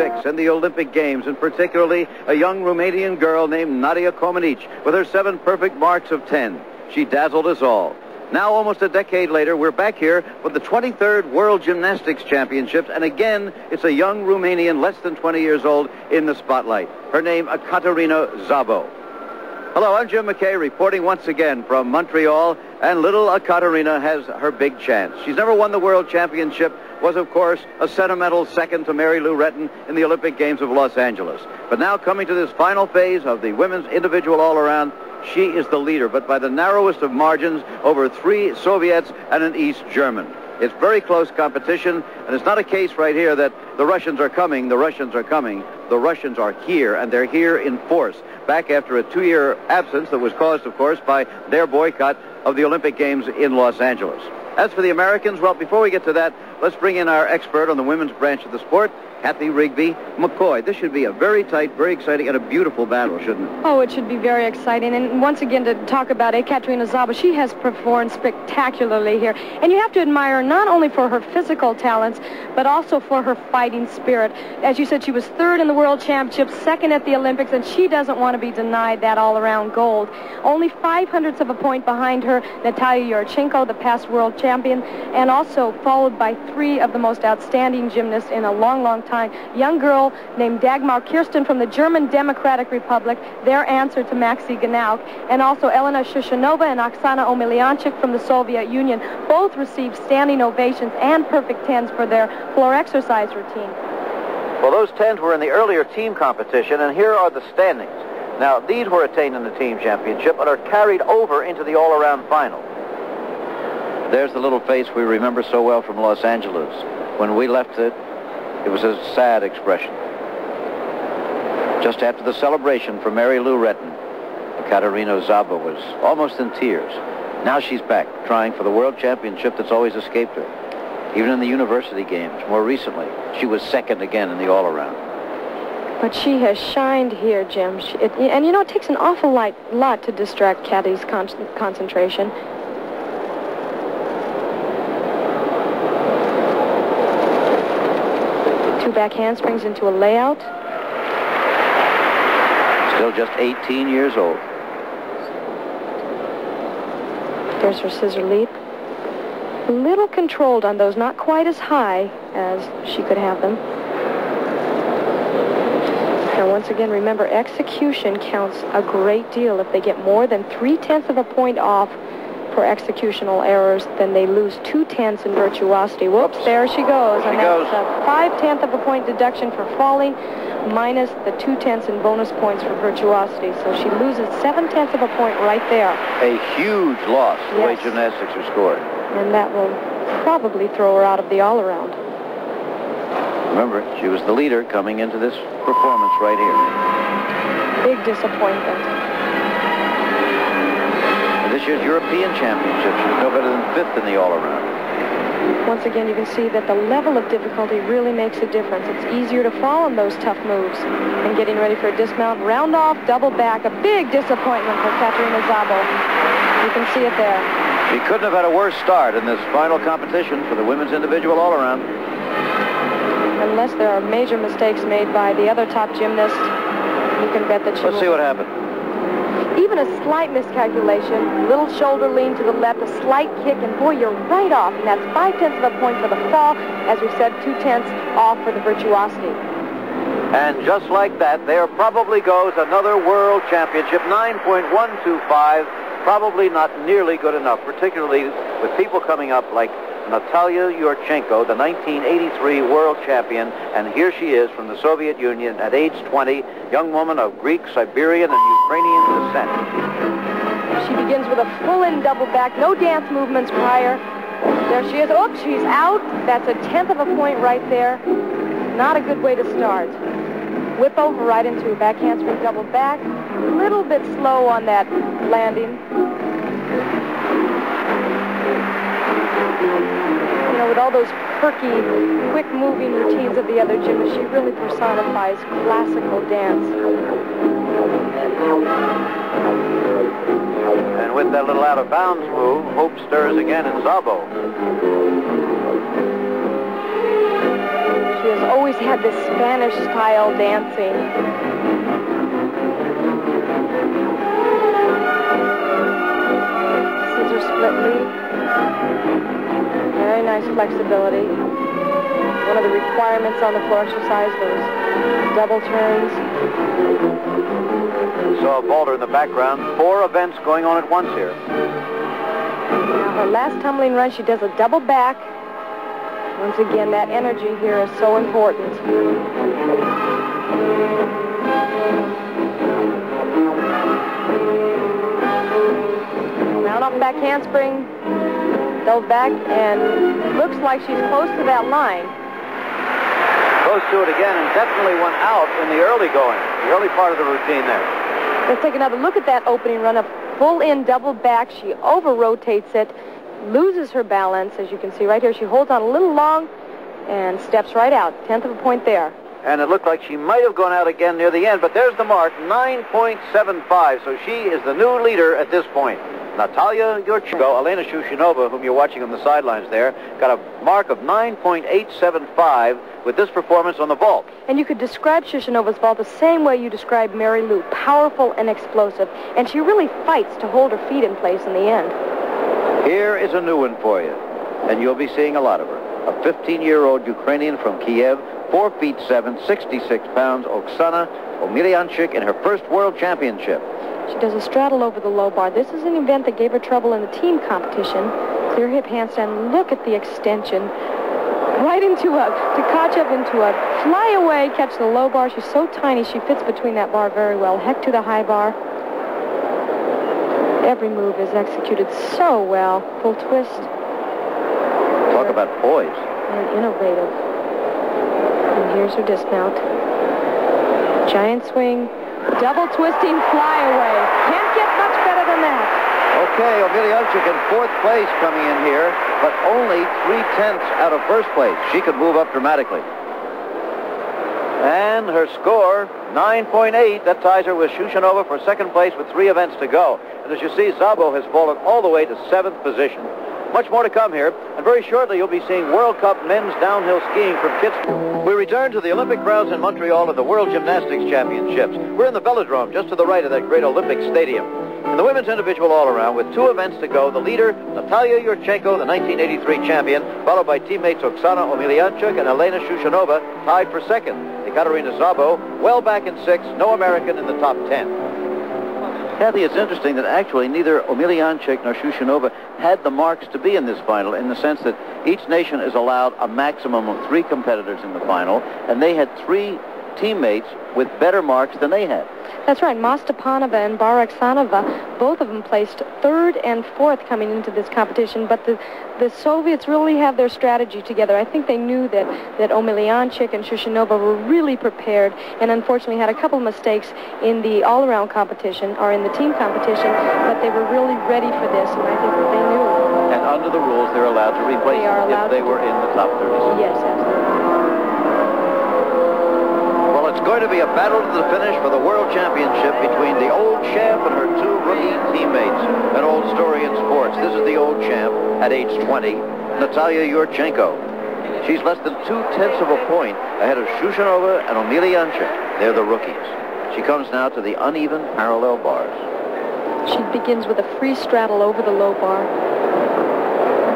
gymnastics and the Olympic Games, and particularly a young Romanian girl named Nadia Comaneci with her 7 perfect marks of 10. She dazzled us all. Now, almost a decade later, we're back here for the 23rd World Gymnastics Championships, and again, it's a young Romanian, less than 20 years old, in the spotlight. Her name, Caterina Szabo. Hello, I'm Jim McKay, reporting once again from Montreal, and little Caterina has her big chance. She's never won the World Championship, was, of course, a sentimental second to Mary Lou Retton in the Olympic Games of Los Angeles. But now, coming to this final phase of the women's individual all-around, she is the leader, but by the narrowest of margins over 3 Soviets and an East German. It's very close competition, and it's not a case right here that the Russians are coming, the Russians are coming. The Russians are here, and they're here in force, back after a 2-year absence that was caused, of course, by their boycott of the Olympic Games in Los Angeles. As for the Americans, well, before we get to that, let's bring in our expert on the women's branch of the sport, Kathy Rigby McCoy. This should be a very tight, very exciting, and a beautiful battle, shouldn't it? Oh, it should be very exciting. And once again, to talk about Caterina Szabo, she has performed spectacularly here. And you have to admire her not only for her physical talents, but also for her fighting spirit. As you said, she was 3rd in the World Championships, 2nd at the Olympics, and she doesn't want to be denied that all-around gold. Only 0.05 of a point behind her, Natalia Yurchenko, the past world champion, and also followed by 3 of the most outstanding gymnasts in a long, long time. Young girl named Dagmar Kirsten from the German Democratic Republic, their answer to Maxi Gnauk, and also Elena Shushanova and Oksana Omelianchik from the Soviet Union. Both received standing ovations and perfect 10s for their floor exercise routine. Well, those 10s were in the earlier team competition, and here are the standings. Now, these were attained in the team championship, but are carried over into the all-around final. There's the little face we remember so well from Los Angeles. When we left it, it was a sad expression. Just after the celebration for Mary Lou Retton, Caterina Szabo was almost in tears. Now she's back, trying for the World Championship that's always escaped her. Even in the University Games, more recently, she was 2nd again in the all-around. But she has shined here, Jim. And you know, it takes an awful lot to distract Kathy's concentration. 2 back handsprings into a layout. Still just 18 years old. There's her scissor leap. A little controlled on those, not quite as high as she could have them. Now, once again, remember, execution counts a great deal. If they get more than 0.3 of a point off for executional errors, then they lose 0.2 in virtuosity. Whoops, there she goes. There she goes. That's a 0.5 of a point deduction for falling, minus the 0.2 in bonus points for virtuosity. So she loses 0.7 of a point right there. A huge loss, the way gymnastics are scored. And that will probably throw her out of the all-around. Remember, she was the leader coming into this performance right here. Big disappointment. This year's European Championship, she was no better than 5th in the all-around. Once again, you can see that the level of difficulty really makes a difference. It's easier to fall on those tough moves. And getting ready for a dismount, round off, double back, a big disappointment for Caterina Szabo. You can see it there. She couldn't have had a worse start in this final competition for the women's individual all-around. Unless there are major mistakes made by the other top gymnast, you can bet that she Let's see what happened. Even a slight miscalculation, little shoulder lean to the left, a slight kick, and boy, you're right off. And that's 0.5 of a point for the fall. As we said, 0.2 off for the virtuosity. And just like that, there probably goes another World Championship, 9.125. Probably not nearly good enough, particularly with people coming up like Natalia Yurchenko, the 1983 world champion, and here she is from the Soviet Union at age 20, young woman of Greek, Siberian, and Ukrainian descent. She begins with a full-in double back, no dance movements prior. There she is. Oops, she's out. That's a 1/10 of a point right there. Not a good way to start. Whip over right into a back handspring double back. A little bit slow on that landing. You know, with all those perky, quick-moving routines of the other gymnasts, she really personifies classical dance. And with that little out-of-bounds move, hope stirs again in Szabo. She has always always had this Spanish-style dancing. Scissor split leap. Very nice flexibility. One of the requirements on the floor exercise, those double turns. We saw a vaulter in the background. 4 events going on at once here. Now her last tumbling run, she does a double back. Once again, that energy here is so important. Mount off back handspring, dove back, and looks like she's close to that line. Close to it again, and definitely went out in the early going, the early part of the routine there. Let's take another look at that opening run, a full-in double back. She over-rotates it, loses her balance, as you can see right here. She holds on a little long and steps right out. 1/10 of a point there. And it looked like she might have gone out again near the end, but there's the mark, 9.75. So she is the new leader at this point. Natalia Yurchenko, Elena Shushenova, whom you're watching on the sidelines there, got a mark of 9.875 with this performance on the vault. And you could describe Shushenova's vault the same way you describe Mary Lou, powerful and explosive. And she really fights to hold her feet in place in the end. Here is a new one for you, and you'll be seeing a lot of her. A 15-year-old Ukrainian from Kiev, 4 feet 7, 66 pounds, Oksana Omelianchik in her first world championship. She does a straddle over the low bar. This is an event that gave her trouble in the team competition. Clear hip handstand. Look at the extension. Right into a Tkachev, into a fly-away, catch the low bar. She's so tiny, she fits between that bar very well. Heck to the high bar. Every move is executed so well. Full twist. Talk about poise. And innovative. And here's her dismount. Giant swing. Double twisting flyaway. Can't get much better than that. Okay, Omelianchik in 4th place coming in here, but only 3/10 out of 1st place. She could move up dramatically. And her score, 9.8. That ties her with Shushenova for 2nd place with 3 events to go. And as you see, Szabo has fallen all the way to 7th position. Much more to come here, and very shortly you'll be seeing World Cup men's downhill skiing from Kitzbühel. We return to the Olympic grounds in Montreal at the World Gymnastics Championships. We're in the Velodrome, just to the right of that great Olympic stadium. In the women's individual all-around, with 2 events to go, the leader, Natalia Yurchenko, the 1983 champion, followed by teammates Oksana Omelianchik and Elena Shushenova, tied for 2nd. Ekaterina Szabo, well back in 6th, no American in the top 10. Kathy, it's interesting that actually neither Omelianchik nor Shushenova had the marks to be in this final, in the sense that each nation is allowed a maximum of 3 competitors in the final, and they had 3 teammates with better marks than they had. That's right. Mastepanova and Baraksanova, both of them placed 3rd and 4th coming into this competition, but the Soviets really have their strategy together. I think they knew that Omelianchik and Shushenova were really prepared, and unfortunately had a couple of mistakes in the all-around competition, or in the team competition, but they were really ready for this, and I think that they knew. And under the rules, they're allowed to replace them if they were in the top 36. Yes, absolutely. It's going to be a battle to the finish for the World Championship between the old champ and her 2 rookie teammates. An old story in sports. This is the old champ at age 20, Natalia Yurchenko. She's less than 2/10 of a point ahead of Shushenova and Omelianchik. They're the rookies. She comes now to the uneven parallel bars. She begins with a free straddle over the low bar.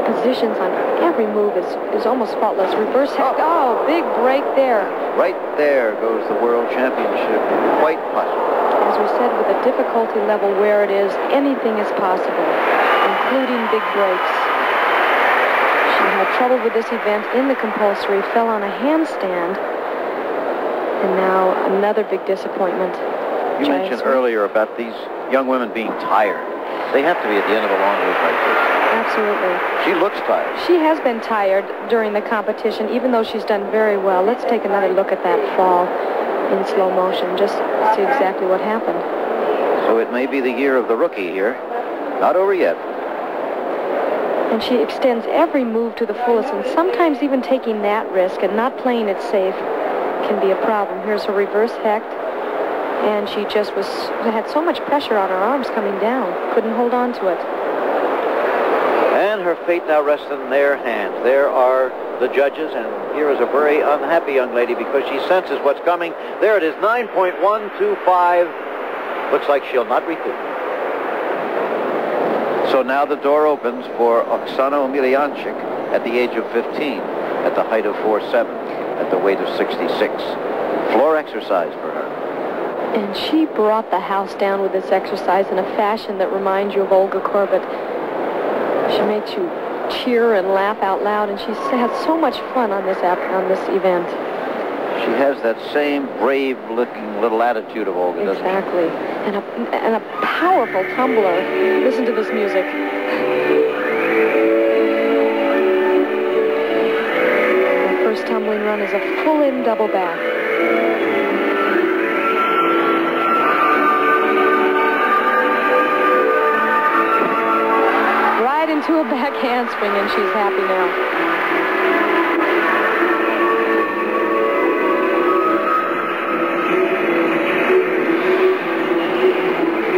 Positions on every move is almost faultless. Reverse head. Oh, big break there. Right there goes the World Championship. Quite possible. As we said, with the difficulty level where it is, anything is possible, including big breaks. She had trouble with this event in the compulsory, fell on a handstand, and now another big disappointment. You mentioned earlier about these young women being tired. They have to be at the end of a long move like this. Absolutely. She looks tired. She has been tired during the competition, even though she's done very well. Let's take another look at that fall in slow motion, just to see exactly what happened. So it may be the year of the rookie here. Not over yet. And she extends every move to the fullest, and sometimes even taking that risk and not playing it safe can be a problem. Here's her reverse hecht, and she just had so much pressure on her arms coming down. Couldn't hold on to it. And her fate now rests in their hands. There are the judges, and here is a very unhappy young lady because she senses what's coming. There it is, 9.125. Looks like she'll not recoup. So now the door opens for Oksana Omelianchik at the age of 15, at the height of 4'7", at the weight of 66. Floor exercise for her. And she brought the house down with this exercise in a fashion that reminds you of Olga Korbut. She makes you cheer and laugh out loud, and she has so much fun on this event. She has that same brave-looking little attitude of Olga, doesn't she? Exactly. And a powerful tumbler. Listen to this music. The first tumbling run is a full-in double back. Right into a back handspring, and she's happy now.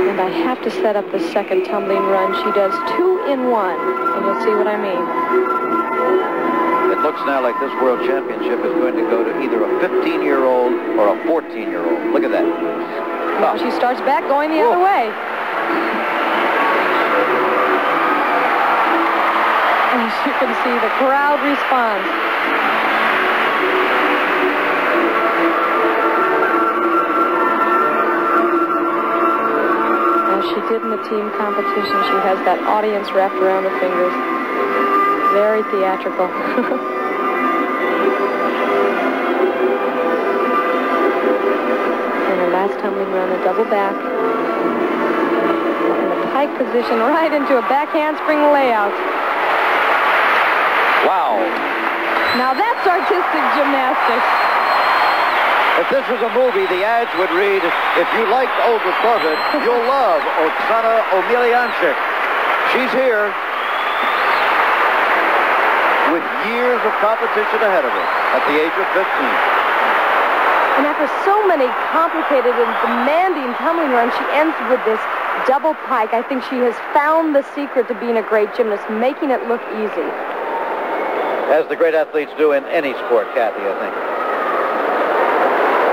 And I have to set up the second tumbling run. She does 2 in 1, and you'll see what I mean. It looks now like this World Championship is going to go to either a 15-year-old or a 14-year-old. Look at that. Now she starts back going the other way. As you can see, the crowd responds. As she did in the team competition, she has that audience wrapped around her fingers. Very theatrical. And her last tumbling run, a double back. In the pike position, right into a back handspring layout. Wow. Now that's artistic gymnastics. If this was a movie, the ads would read, if you liked Olga Korbut, you'll love Oksana Omelianchik. She's here with years of competition ahead of her at the age of 15. And after so many complicated and demanding tumbling runs, she ends with this double pike. I think she has found the secret to being a great gymnast, making it look easy. As the great athletes do in any sport, Kathy, I think.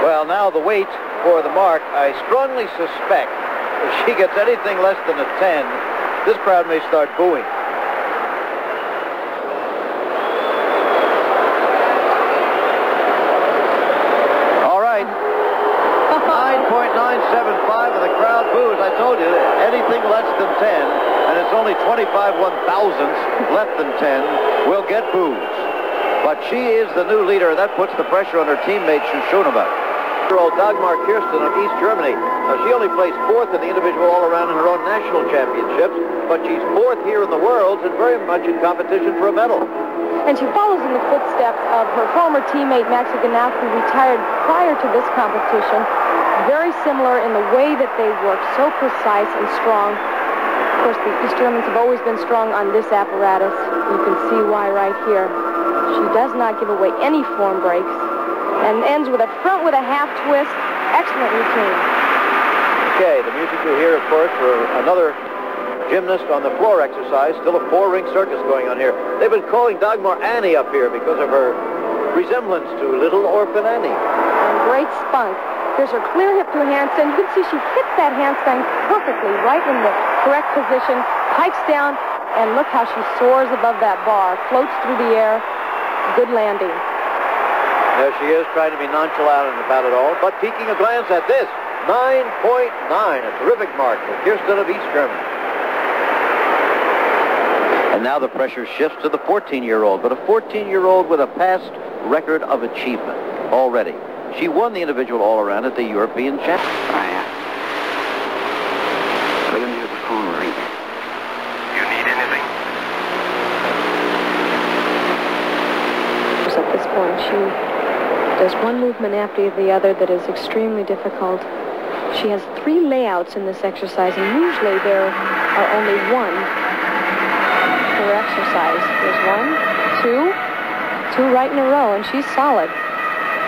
Well, now the weight for the mark, I strongly suspect if she gets anything less than a 10, this crowd may start booing. All right. 9.975 and the crowd boos. I told you, anything less than 10, and it's only 25 1,000ths less than 10, will get boos. But she is the new leader, and that puts the pressure on her teammate, Shushunova. Dagmar Kirsten of East Germany. Now, she only placed 4th in the individual all-around in her own national championships, but she's 4th here in the world and very much in competition for a medal. And she follows in the footsteps of her former teammate, Maxi Ganauf, who retired prior to this competition. Very similar in the way that they work, so precise and strong. Of course, the East Germans have always been strong on this apparatus. You can see why right here. She does not give away any form breaks and ends with a front with a half twist. Excellent routine. Okay, the music you hear, of course, for another gymnast on the floor exercise. Still a 4-ring circus going on here. They've been calling Dagmar Annie up here because of her resemblance to Little Orphan Annie. And great spunk. There's her clear hip to a handstand. You can see she hits that handstand perfectly, right in the correct position, pikes down, and look how she soars above that bar, floats through the air. Good landing. There she is, trying to be nonchalant about it all, but peeking a glance at this. 9.9, a terrific mark for Kirsten of East Germany. And now the pressure shifts to the 14-year-old, but a 14-year-old with a past record of achievement already. She won the individual all-around at the European Championship. I didn't hear the phone ring. You need anything? At this point, she does one movement after the other that is extremely difficult. She has 3 layouts in this exercise, and usually there are only 1 per exercise. There's 1, 2 right in a row, and she's solid.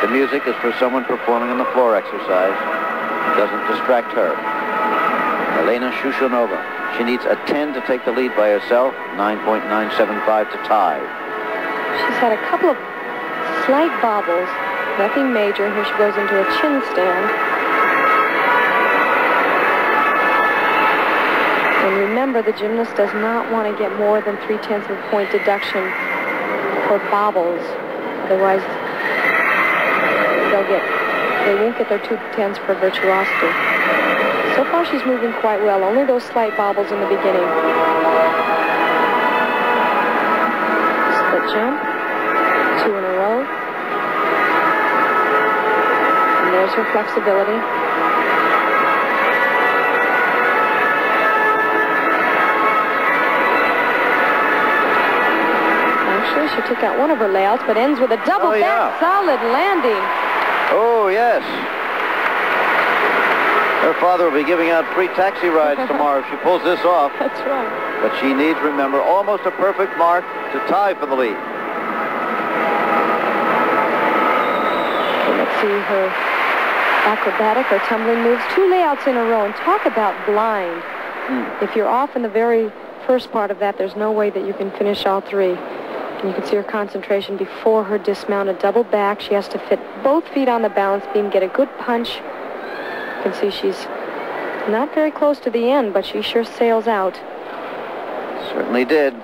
The music is for someone performing on the floor exercise. Doesn't distract her. Elena Shushunova. She needs a 10 to take the lead by herself, 9.975 to tie. She's had a couple of slight bobbles, nothing major. Here she goes into a chin stand. And remember, the gymnast does not want to get more than 0.3 of a point deduction for bobbles. Otherwise, they won't get their 2 10s for virtuosity. So far, she's moving quite well. Only those slight bobbles in the beginning. Split jump. 2 in a row. And there's her flexibility. Actually, she took out one of her layouts, but ends with a double back solid landing. Oh, yes. Her father will be giving out free taxi rides tomorrow if she pulls this off. That's right. But she needs, remember, almost a perfect mark to tie for the lead. Let's see her acrobatic or tumbling moves. 2 layouts in a row. And talk about blind. If you're off in the very first part of that, there's no way that you can finish all 3. And you can see her concentration before her dismount. A double back. She has to fit both feet on the balance beam, get a good punch. You can see she's not very close to the end, but she sure sails out. Certainly did.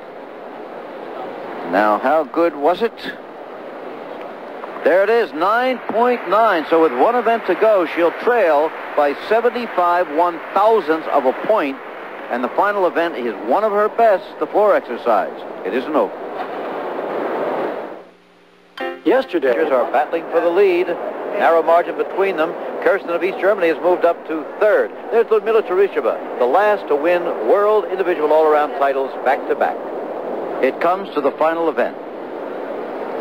Now, how good was it? There it is, 9.9. So with one event to go, she'll trail by 75 1/1000ths of a point. And the final event is one of her best, the floor exercise. It isn't over. Yesterday, Here's our battling for the lead. Narrow margin between them. Kirsten of East Germany has moved up to 3rd. There's Ludmila Tereshcheva, the last to win world individual all-around titles back-to-back. It comes to the final event.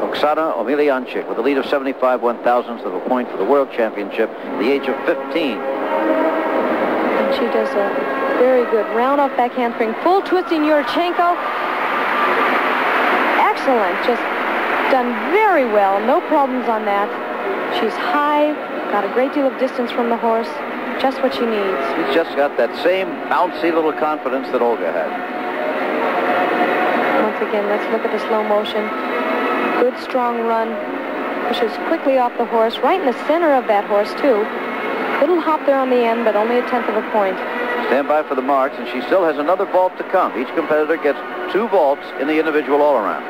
Oksana Omelianchik with a lead of 75 1/1000ths of a point for the World Championship at the age of 15. And she does a very good round-off back handspring. Full twisting Yurchenko. Excellent. Just done very well. No problems on that. She's high. Got a great deal of distance from the horse. Just what she needs. She's just got that same bouncy little confidence that Olga had. Once again, let's look at the slow motion. Good, strong run. Pushes quickly off the horse, right in the center of that horse, too. Little hop there on the end, but only a 1/10 of a point. Stand by for the marks, and she still has another vault to come. Each competitor gets 2 vaults in the individual all-around.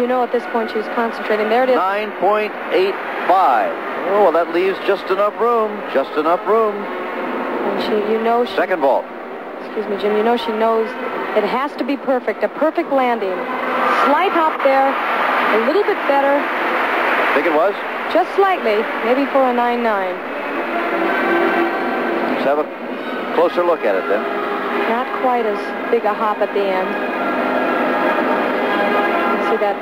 You know, at this point, she's concentrating. There it is. 9.85. Oh, well, that leaves just enough room. Just enough room. And she, Second vault. Excuse me, Jim. You know she knows it has to be perfect. A perfect landing. Slight hop there. A little bit better. Think it was? Just slightly. Maybe for a 9-9. Let's have a closer look at it then. Not quite as big a hop at the end. You can see that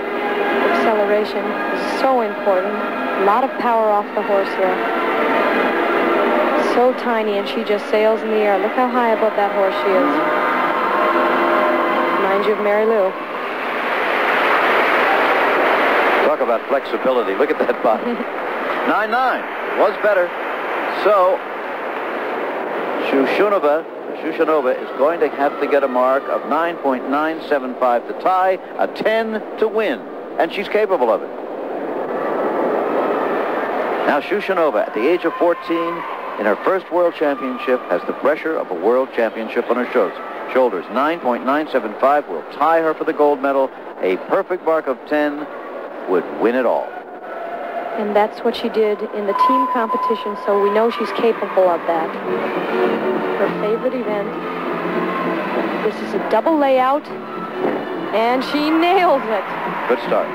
acceleration is so important. A lot of power off the horse here. So tiny, and she just sails in the air. Look how high above that horse she is. Reminds you of Mary Lou. Talk about flexibility. Look at that body. 9-9. Was better. So, Shushunova is going to have to get a mark of 9.975 to tie, a 10 to win. And she's capable of it. Now, Shushunova, at the age of 14, in her first World Championship, has the pressure of a World Championship on her shoulders. 9.975 will tie her for the gold medal. A perfect mark of 10 would win it all. And that's what she did in the team competition, so we know she's capable of that. Her favorite event. This is a double layout, and she nails it. Good start.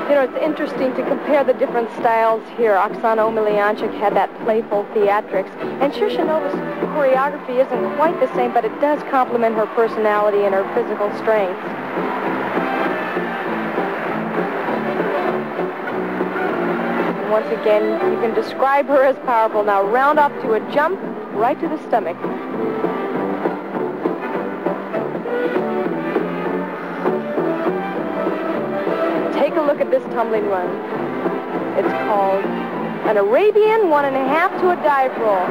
You know, it's interesting to compare the different styles here. Oksana Omelianchik had that playful theatrics, and Shushunova's choreography isn't quite the same, but it does complement her personality and her physical strength. And once again, you can describe her as powerful. Now round up to a jump right to the stomach. Take a look at this tumbling run. It's called An Arabian 1.5 to a dive roll.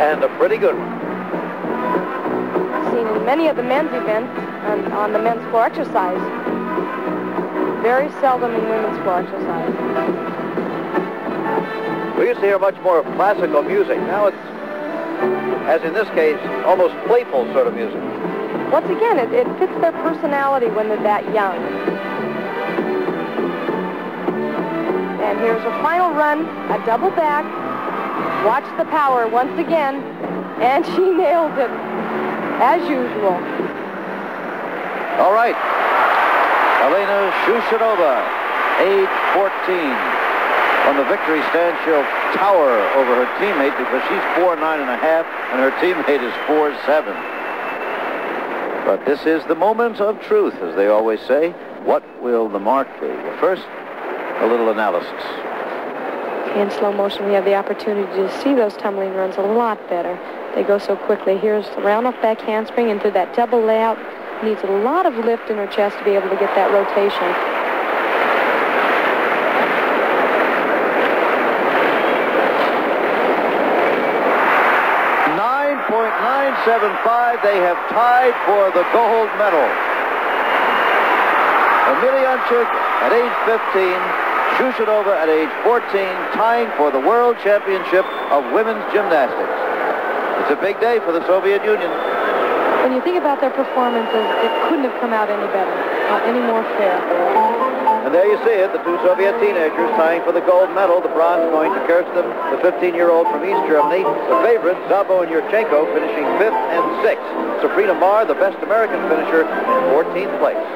And a pretty good one. Seen in many of the men's events and on the men's floor exercise. Very seldom in women's floor exercise. We used to hear much more of classical music. Now it's, as in this case, almost playful sort of music. Once again, it fits their personality when they're that young. And here's her final run, a double back. Watch the power once again, and she nailed it, as usual. All right. Elena Shushenova, age 14. On the victory stand, she'll tower over her teammate because she's 4'9.5", and her teammate is 4'7". But this is the moment of truth, as they always say. What will the mark be? Well, first, a little analysis. In slow motion, we have the opportunity to see those tumbling runs a lot better. They go so quickly. Here's the round-off back handspring into that double layout. Needs a lot of lift in her chest to be able to get that rotation. 9.975. They have tied for the gold medal. Emelianchuk at age 15, Shushenova at age 14, tying for the World Championship of Women's Gymnastics. It's a big day for the Soviet Union. When you think about their performances, it couldn't have come out any better, any more fair. And there you see it, the two Soviet teenagers tying for the gold medal. The bronze going to Kirsten, the 15-year-old from East Germany. The favorites, Szabo and Yurchenko, finishing 5th and 6th. Sabrina Marr, the best American finisher, in 14th place.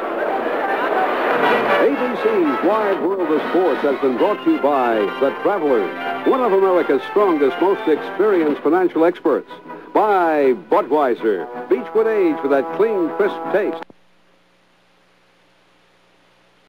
ABC's Wide World of Sports has been brought to you by The Travelers, one of America's strongest, most experienced financial experts. By Budweiser, Beechwood Age for that clean, crisp taste.